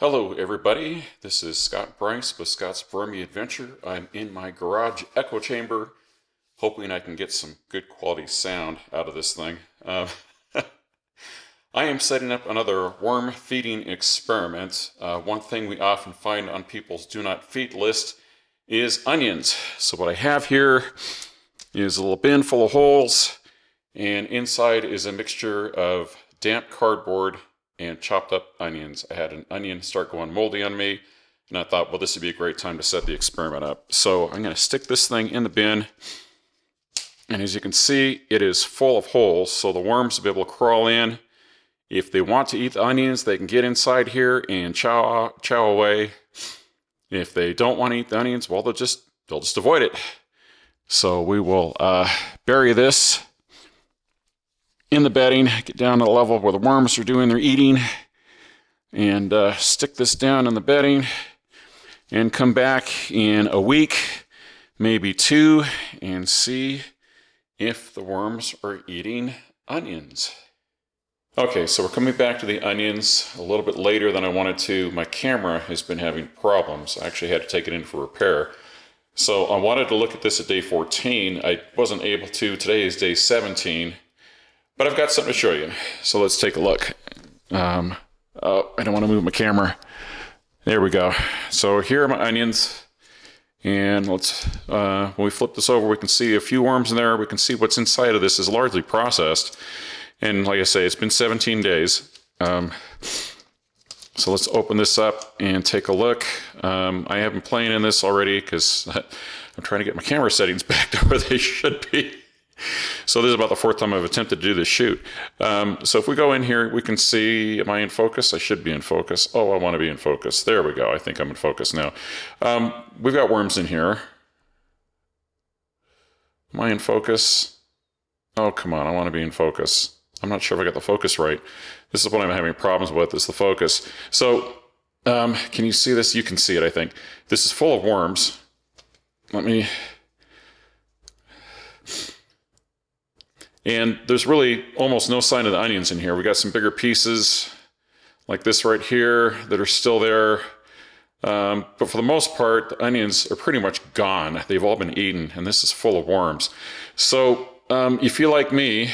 Hello everybody, this is Scott Bryce with Scott's Vermi-Adventure. I'm in my garage echo chamber, hoping I can get some good quality sound out of this thing. I am setting up another worm feeding experiment. One thing we often find on people's do not feed list is onions. So what I have here is a little bin full of holes, and inside is a mixture of damp cardboard and chopped up onions. I had an onion start going moldy on me, and I thought, well, this would be a great time to set the experiment up. So I'm going to stick this thing in the bin, and as you can see, it is full of holes, so the worms will be able to crawl in. If they want to eat the onions, they can get inside here and chow away. If they don't want to eat the onions, well, they'll just avoid it. So we will bury this in the bedding, get down to the level where the worms are doing their eating, and stick this down in the bedding, and come back in a week, maybe two, and see if the worms are eating onions. Okay, so we're coming back to the onions a little bit later than I wanted to. My camera has been having problems. I actually had to take it in for repair. So I wanted to look at this at day 14. I wasn't able to. Today is day 17. But I've got something to show you, so let's take a look. I don't want to move my camera. There we go. So here are my onions, and let's, when we flip this over, we can see a few worms in there. We can see what's inside of this is largely processed. And like I say, it's been 17 days. So let's open this up and take a look. I have been playing in this already because I'm trying to get my camera settings back to where they should be. So this is about the fourth time I've attempted to do this shoot. So if we go in here, we can see, am I in focus? I should be in focus. Oh, I want to be in focus. There we go. I think I'm in focus now. We've got worms in here. Am I in focus? Oh, come on. I want to be in focus. I'm not sure if I got the focus right. This is what I'm having problems with, is the focus. So can you see this? You can see it, I think. This is full of worms. Let me... And there's really almost no sign of the onions in here. We got some bigger pieces like this right here that are still there. But for the most part, the onions are pretty much gone. They've all been eaten, and this is full of worms. So if you're like me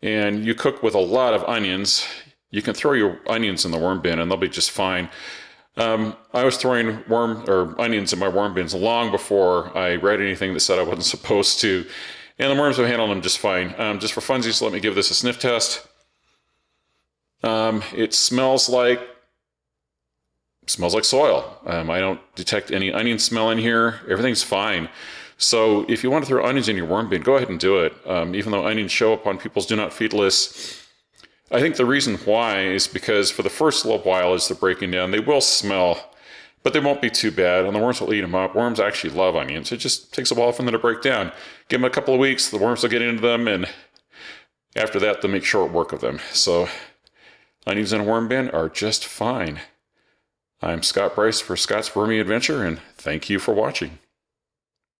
and you cook with a lot of onions, you can throw your onions in the worm bin and they'll be just fine. I was throwing onions in my worm bins long before I read anything that said I wasn't supposed to. And the worms have handled them just fine. Just for funsies, let me give this a sniff test. It smells like soil. I don't detect any onion smell in here. Everything's fine. So if you want to throw onions in your worm bin, go ahead and do it. Even though onions show up on people's do not feed lists, I think the reason why is because for the first little while as they're breaking down, they will smell, but they won't be too bad, and the worms will eat them up. Worms actually love onions. It just takes a while for them to break down. Give them a couple of weeks, the worms will get into them, and after that, they'll make short work of them. So onions in a worm bin are just fine. I'm Scott Bryce for Scott's Vermi-Adventure, and thank you for watching.